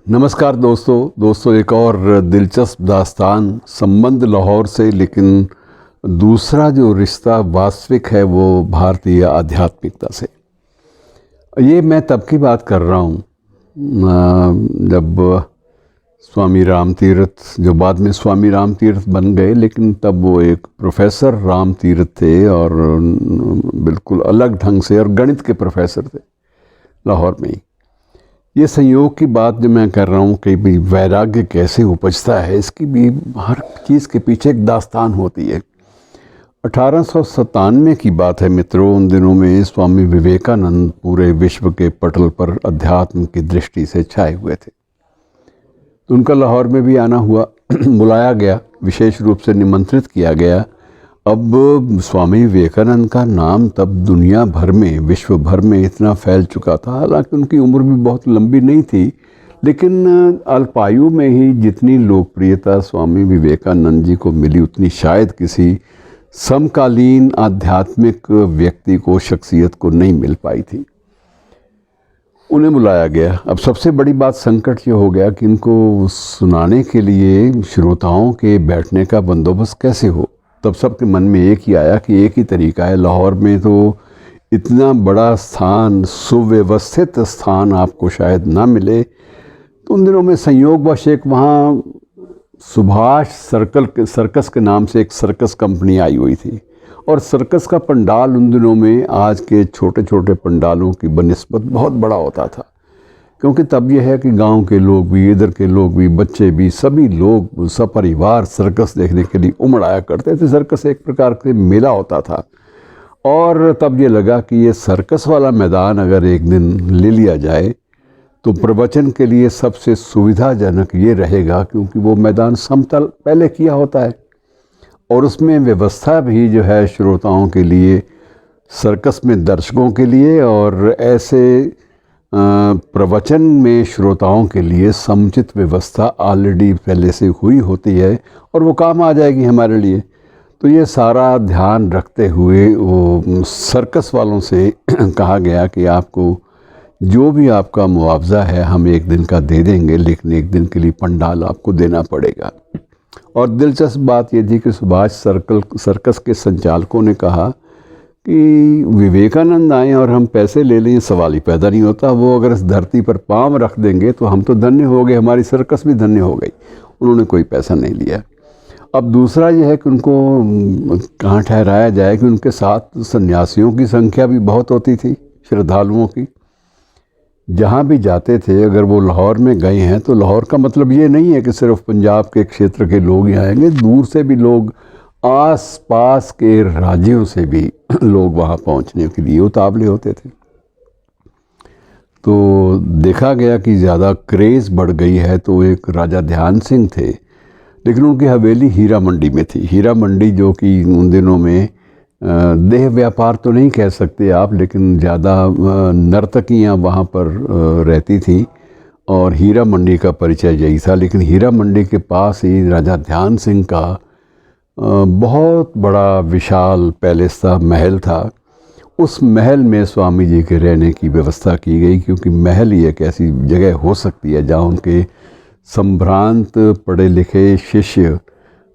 नमस्कार दोस्तों एक और दिलचस्प दास्तान संबंध लाहौर से, लेकिन दूसरा जो रिश्ता वास्तविक है वो भारतीय आध्यात्मिकता से। ये मैं तब की बात कर रहा हूँ जब स्वामी राम तीर्थ, जो बाद में स्वामी राम तीर्थ बन गए, लेकिन तब वो एक प्रोफेसर राम तीर्थ थे और बिल्कुल अलग ढंग से, और गणित के प्रोफेसर थे लाहौर में ही। ये संयोग की बात जो मैं कर रहा हूँ कि भी वैराग्य कैसे उपजता है, इसकी भी हर चीज़ के पीछे एक दास्तान होती है। 1897 की बात है मित्रों। उन दिनों में स्वामी विवेकानंद पूरे विश्व के पटल पर अध्यात्म की दृष्टि से छाए हुए थे। तो उनका लाहौर में भी आना हुआ, बुलाया गया, विशेष रूप से निमंत्रित किया गया। अब स्वामी विवेकानंद का नाम तब दुनिया भर में, विश्व भर में इतना फैल चुका था। हालांकि उनकी उम्र भी बहुत लंबी नहीं थी, लेकिन अल्पायु में ही जितनी लोकप्रियता स्वामी विवेकानंद जी को मिली, उतनी शायद किसी समकालीन आध्यात्मिक व्यक्ति को, शख्सियत को नहीं मिल पाई थी। उन्हें बुलाया गया। अब सबसे बड़ी बात, संकट ये हो गया कि इनको सुनाने के लिए श्रोताओं के बैठने का बंदोबस्त कैसे हो। तब सबके मन में एक ही आया कि एक ही तरीका है, लाहौर में तो इतना बड़ा स्थान, सुव्यवस्थित स्थान आपको शायद ना मिले। तो उन दिनों में संयोगवश एक वहाँ सुभाष सर्कस के नाम से एक सर्कस कंपनी आई हुई थी, और सर्कस का पंडाल उन दिनों में आज के छोटे छोटे पंडालों की बनिस्बत बहुत बड़ा होता था। क्योंकि तब यह है कि गांव के लोग भी, इधर के लोग भी, बच्चे भी, सभी लोग सपरिवार सर्कस देखने के लिए उमड़ आया करते थे। सर्कस एक प्रकार से मेला होता था, और तब ये लगा कि ये सर्कस वाला मैदान अगर एक दिन ले लिया जाए तो प्रवचन के लिए सबसे सुविधाजनक ये रहेगा, क्योंकि वो मैदान समतल पहले किया होता है, और उसमें व्यवस्था भी जो है श्रोताओं के लिए, सर्कस में दर्शकों के लिए, और ऐसे प्रवचन में श्रोताओं के लिए समुचित व्यवस्था ऑलरेडी पहले से हुई होती है, और वो काम आ जाएगी हमारे लिए। तो ये सारा ध्यान रखते हुए वो सर्कस वालों से कहा गया कि आपको जो भी आपका मुआवजा है हम एक दिन का दे देंगे, लेकिन एक दिन के लिए पंडाल आपको देना पड़ेगा। और दिलचस्प बात ये थी कि सुभाष सर्कस के संचालकों ने कहा कि विवेकानंद आए और हम पैसे ले लें, सवाल ही पैदा नहीं होता। वो अगर इस धरती पर पाँव रख देंगे तो हम तो धन्य हो गए, हमारी सर्कस भी धन्य हो गई। उन्होंने कोई पैसा नहीं लिया। अब दूसरा यह है कि उनको कहाँ ठहराया जाए कि उनके साथ सन्यासियों की संख्या भी बहुत होती थी, श्रद्धालुओं की। जहाँ भी जाते थे, अगर वो लाहौर में गए हैं तो लाहौर का मतलब ये नहीं है कि सिर्फ पंजाब के क्षेत्र के लोग ही आएंगे, दूर से भी लोग, आस पास के राज्यों से भी लोग वहाँ पहुँचने के लिए उतावले होते थे। तो देखा गया कि ज़्यादा क्रेज़ बढ़ गई है। तो एक राजा ध्यान सिंह थे, लेकिन उनकी हवेली हीरा मंडी में थी। हीरा मंडी जो कि उन दिनों में देह व्यापार तो नहीं कह सकते आप, लेकिन ज़्यादा नर्तकियाँ वहाँ पर रहती थी, और हीरा मंडी का परिचय यही था। लेकिन हीरा मंडी के पास ही राजा ध्यान सिंह का बहुत बड़ा विशाल पैलेस था, महल था। उस महल में स्वामी जी के रहने की व्यवस्था की गई, क्योंकि महल ही एक ऐसी जगह हो सकती है जहाँ उनके संभ्रांत पढ़े लिखे शिष्य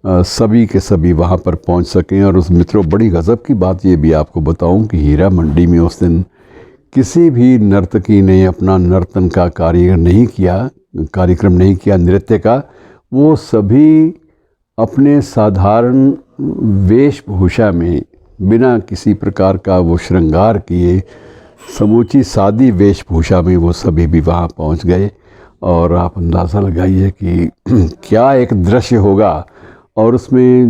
सभी के सभी वहाँ पर पहुँच सकें। और उस मित्रों, बड़ी गज़ब की बात ये भी आपको बताऊं कि हीरा मंडी में उस दिन किसी भी नर्तकी ने अपना नर्तन का कार्यक्रम नहीं किया, नृत्य का। वो सभी अपने साधारण वेशभूषा में, बिना किसी प्रकार का वो श्रृंगार किए, समूची सादी वेशभूषा में वो सभी भी वहाँ पहुँच गए। और आप अंदाज़ा लगाइए कि क्या एक दृश्य होगा। और उसमें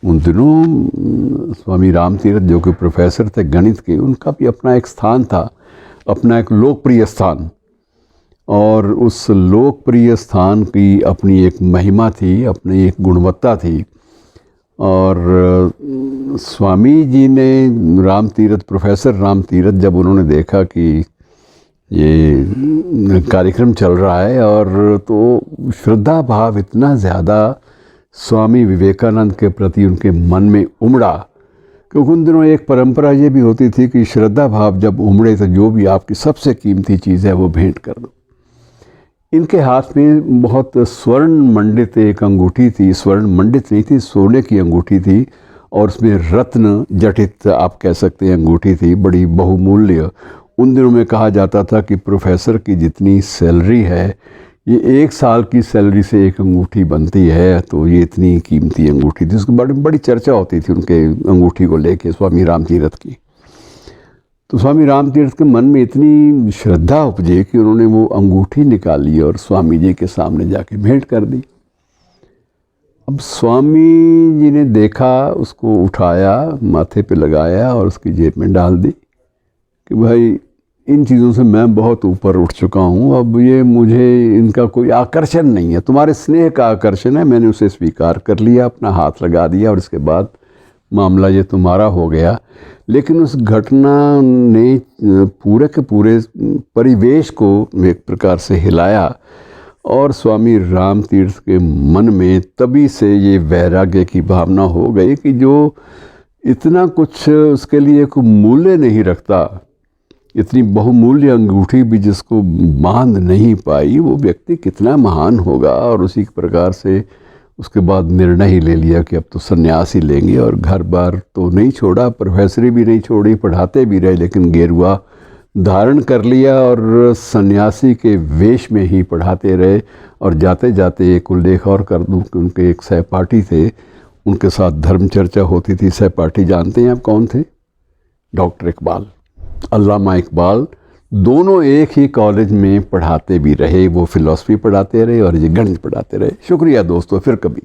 उन दिनों स्वामी राम तीर्थ, जो कि प्रोफेसर थे गणित के, उनका भी अपना एक स्थान था, अपना एक लोकप्रिय स्थान। और उस लोकप्रिय स्थान की अपनी एक महिमा थी, अपनी एक गुणवत्ता थी। और स्वामी जी ने राम तीर्थ, प्रोफेसर राम तीर्थ, जब उन्होंने देखा कि ये कार्यक्रम चल रहा है, और तो श्रद्धा भाव इतना ज़्यादा स्वामी विवेकानंद के प्रति उनके मन में उमड़ा, क्योंकि उन दिनों एक परंपरा ये भी होती थी कि श्रद्धा भाव जब उमड़े तो जो भी आपकी सबसे कीमती चीज़ है वो भेंट कर दो। इनके हाथ में बहुत स्वर्ण मंडित एक अंगूठी थी, स्वर्ण मंडित नहीं थी, सोने की अंगूठी थी, और उसमें रत्न जटित आप कह सकते हैं अंगूठी थी, बड़ी बहुमूल्य। उन दिनों में कहा जाता था कि प्रोफेसर की जितनी सैलरी है, ये 1 साल की सैलरी से एक अंगूठी बनती है, तो ये इतनी कीमती अंगूठी थी। उसकी बड़ी बड़ी चर्चा होती थी उनके अंगूठी को लेके, स्वामी रामतीर्थ की। तो स्वामी रामतीर्थ के मन में इतनी श्रद्धा उपजी कि उन्होंने वो अंगूठी निकाली और स्वामी जी के सामने जाके भेंट कर दी। अब स्वामी जी ने देखा, उसको उठाया, माथे पे लगाया और उसकी जेब में डाल दी कि भाई इन चीज़ों से मैं बहुत ऊपर उठ चुका हूँ, अब ये मुझे इनका कोई आकर्षण नहीं है, तुम्हारे स्नेह का आकर्षण है, मैंने उसे स्वीकार कर लिया, अपना हाथ लगा दिया और इसके बाद मामला ये तुम्हारा हो गया। लेकिन उस घटना ने पूरे के पूरे परिवेश को एक प्रकार से हिलाया और स्वामी रामतीर्थ के मन में तभी से ये वैराग्य की भावना हो गई कि जो इतना कुछ उसके लिए कोई मूल्य नहीं रखता, इतनी बहुमूल्य अंगूठी भी जिसको बांध नहीं पाई, वो व्यक्ति कितना महान होगा। और उसी प्रकार से उसके बाद निर्णय ही ले लिया कि अब तो सन्यास ही लेंगे, और घर बार तो नहीं छोड़ा, प्रोफेसरी भी नहीं छोड़ी, पढ़ाते भी रहे, लेकिन गेरुआ धारण कर लिया और सन्यासी के वेश में ही पढ़ाते रहे। और जाते जाते एक उल्लेख और कर दूं कि उनके एक सहपाठी थे, उनके साथ धर्म चर्चा होती थी। सहपाठी जानते हैं आप कौन थे? डॉक्टर इकबाल, अल्लामा इकबाल, दोनों एक ही कॉलेज में पढ़ाते भी रहे। वो फिलॉसफी पढ़ाते रहे और ये गणित पढ़ाते रहे। शुक्रिया दोस्तों, फिर कभी।